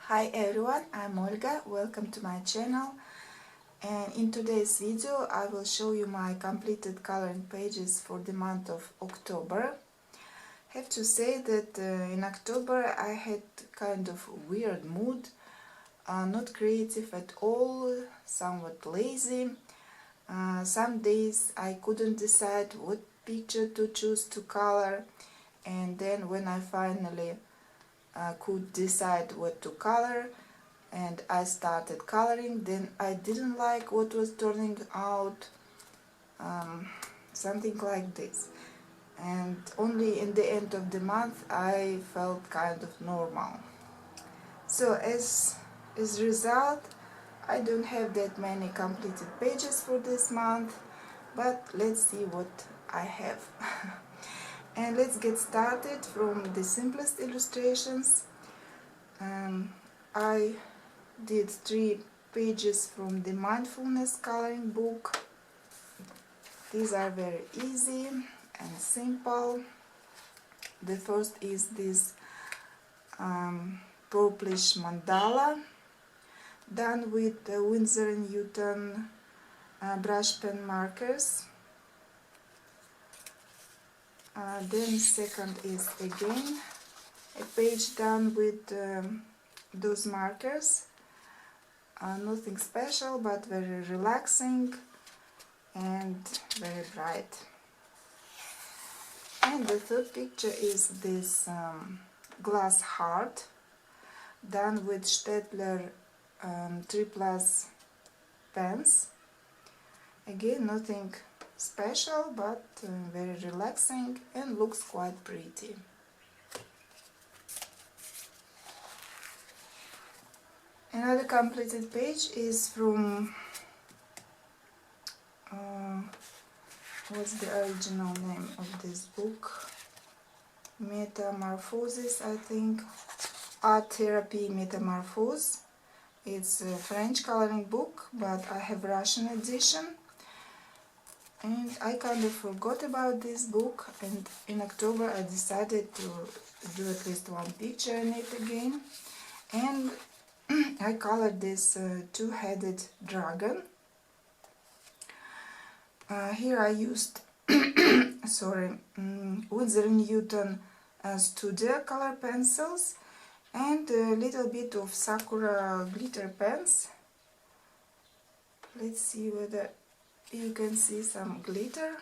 Hi everyone, I'm Olga, welcome to my channel, and in today's video I will show you my completed coloring pages for the month of October. I have to say that in October I had kind of weird mood, not creative at all, somewhat lazy. Some days I couldn't decide what picture to choose to color, and then when I finally could decide what to color and I started coloring, then I didn't like what was turning out, something like this, and only in the end of the month I felt kind of normal. So as a result, I don't have that many completed pages for this month, but let's see what I have. And let's get started from the simplest illustrations. I did 3 pages from the Mindfulness coloring book. These are very easy and simple. The first is this purplish mandala done with Winsor & Newton brush pen markers. Then second is again a page done with those markers. Nothing special, but very relaxing and very bright. And the third picture is this glass heart done with Staedtler 3+ pens. Again, nothing special, but very relaxing and looks quite pretty. Another completed page is from what's the original name of this book? Metamorphosis, I think. Art Therapy Metamorphosis. It's a French coloring book, but I have Russian edition. And I kind of forgot about this book, and in October I decided to do at least one picture in it again. And I colored this two-headed dragon. Here I used Winsor & Newton Studio color pencils and a little bit of Sakura glitter pens. Let's see whether you can see some glitter.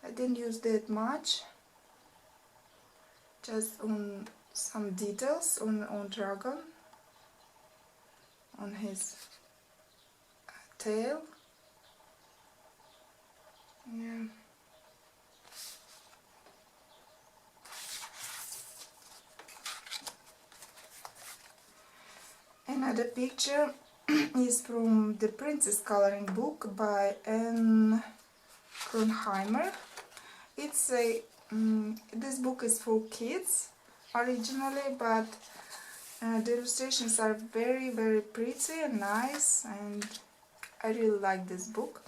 I didn't use that much, just on some details on dragon, on his tail. Yeah. Another picture is from the Princess coloring book by Ann Cronheimer. It's a this book is for kids originally, but the illustrations are very pretty and nice, and I really like this book.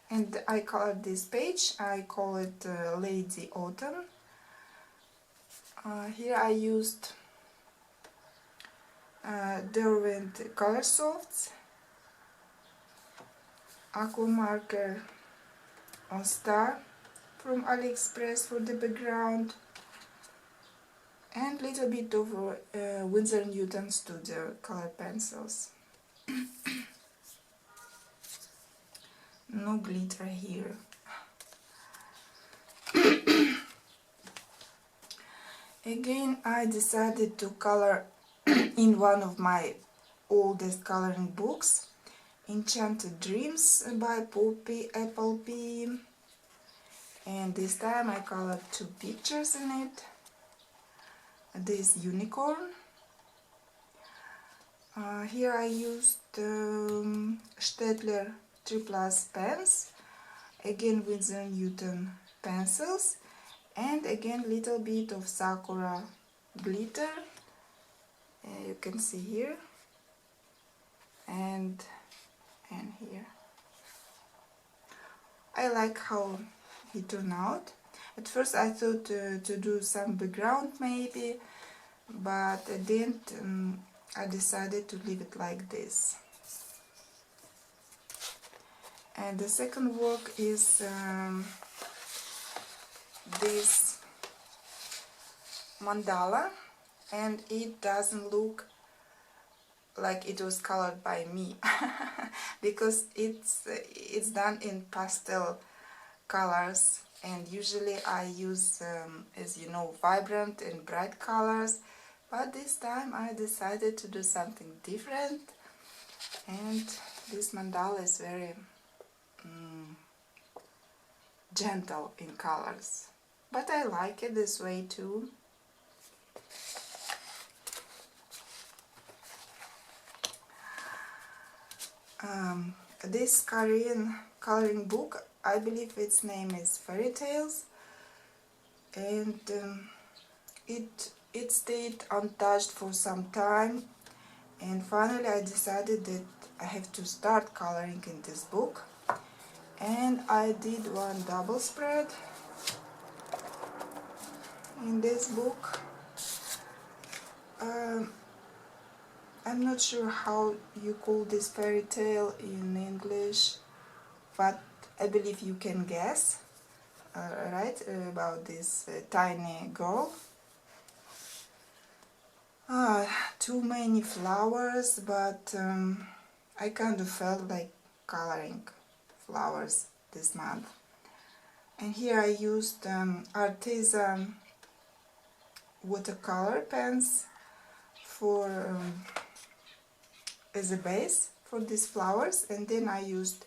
And I colored this page. I call it Lady Autumn. Here I used Derwent Color Softs, aqua marker on Star from AliExpress for the background, and little bit of Winsor & Newton Studio color pencils. No glitter here. Again, I decided to color in one of my oldest coloring books, Enchanted Dreams by Appleby, and this time I colored 2 pictures in it. This unicorn. Here I used Staedtler 3+ pens, again Winsor & Newton pencils, and again little bit of Sakura glitter. You can see here and here. I like how it turned out. At first I thought to do some background maybe, but at the end I decided to leave it like this. And the second work is this mandala, and it doesn't look like it was colored by me because it's done in pastel colors, and usually I use, as you know, vibrant and bright colors, but this time I decided to do something different, and this mandala is very gentle in colors, but I like it this way too. This Korean coloring book, I believe its name is Fairy Tales, and it stayed untouched for some time, and finally I decided that I have to start coloring in this book, and I did one double spread in this book. I'm not sure how you call this fairy tale in English, but I believe you can guess, right, about this tiny girl. Too many flowers, but I kind of felt like coloring flowers this month. And here I used artisan watercolor pens for as a base for these flowers, and then I used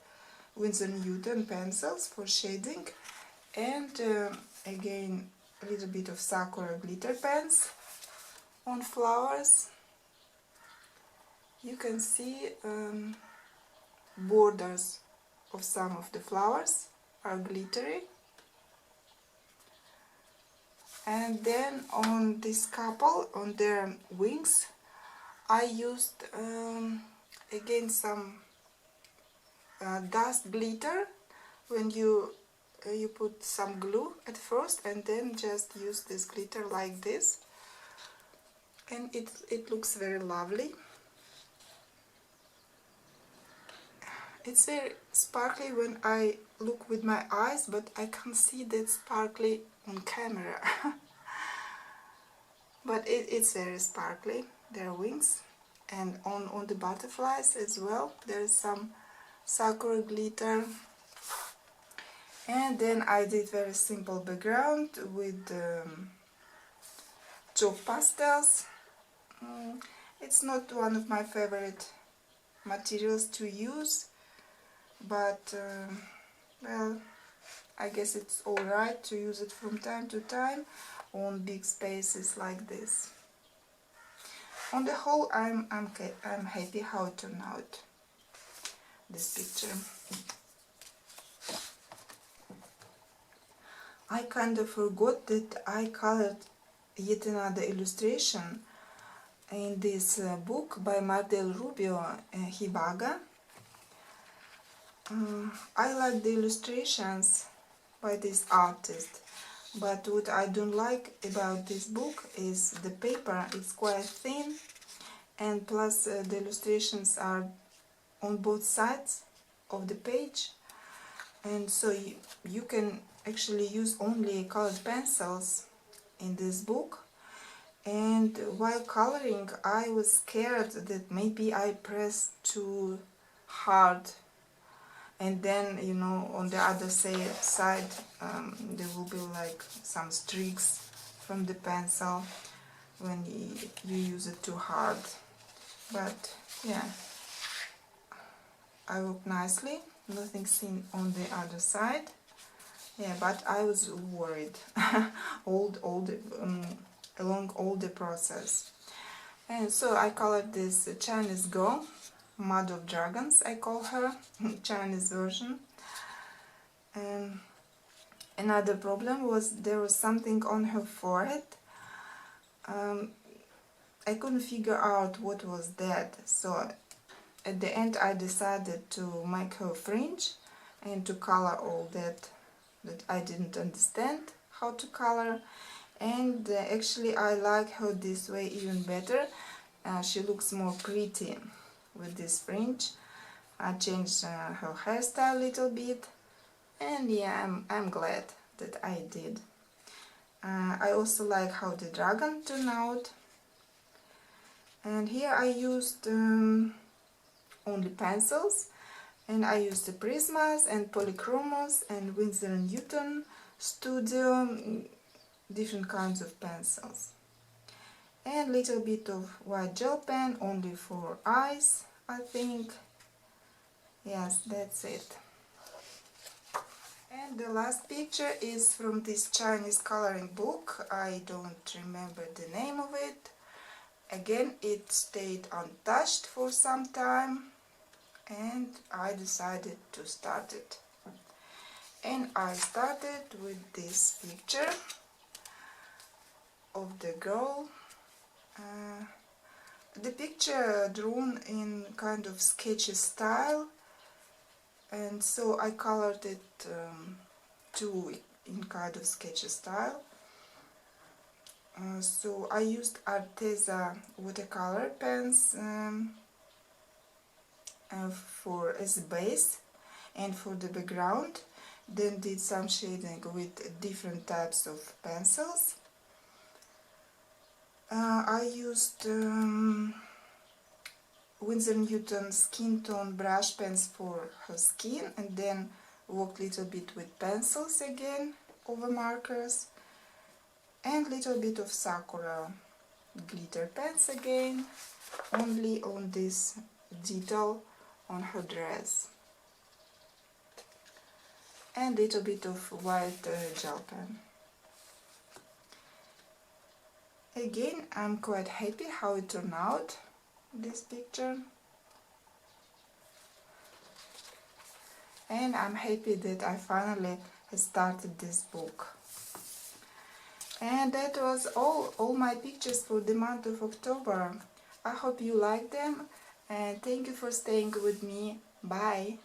Winsor Newton pencils for shading, and again a little bit of sakura glitter pens on flowers. You can see borders of some of the flowers are glittery. And then on this couple, on their wings, I used again some dust glitter. When you put some glue at first and then just use this glitter like this, and it looks very lovely. It's very sparkly when I look with my eyes, but I can't see that sparkly on camera. But it's very sparkly, their wings, and on the butterflies as well there's some sakura glitter. And then I did very simple background with chalk pastels. It's not one of my favorite materials to use, but well, I guess it's alright to use it from time to time on big spaces like this. On the whole, I'm happy how it turned out, this picture. I kind of forgot that I colored yet another illustration in this book by Mardel, Rubio, Hiwaga. I like the illustrations by this artist, but what I don't like about this book is the paper. It's quite thin, and plus the illustrations are on both sides of the page, and so you can actually use only colored pencils in this book. And while coloring, I was scared that maybe I pressed too hard, and then, you know, on the other side there will be like some streaks from the pencil when you use it too hard. But yeah, I worked nicely, nothing seen on the other side. Yeah, but I was worried along all the process. And so I colored this Chinese girl, Mother of Dragons, I call her, Chinese version. And another problem was there was something on her forehead. I couldn't figure out what was that, so at the end I decided to make her fringe and to color all that I didn't understand how to color. and actually I like her this way even better. She looks more pretty with this fringe. I changed her hairstyle a little bit, and yeah, I'm glad that I did. I also like how the dragon turned out. And here I used only pencils, and I used the Prismas and Polychromos and Winsor & Newton Studio, different kinds of pencils. And little bit of white gel pen, only for eyes, I think. Yes, that's it. And the last picture is from this Chinese coloring book. I don't remember the name of it. Again, it stayed untouched for some time, and I decided to start it. And I started with this picture of the girl. The picture drawn in kind of sketchy style, and so I colored it too in kind of sketchy style. So I used Arteza watercolor pens as a base and for the background, then did some shading with different types of pencils. I used Winsor & Newton skin tone brush pens for her skin, and then worked a little bit with pencils again over markers, and little bit of Sakura glitter pens again, only on this detail on her dress, and little bit of white gel pen. Again, I'm quite happy how it turned out, this picture, and I'm happy that I finally started this book. And that was all my pictures for the month of October. I hope you like them, and thank you for staying with me. Bye!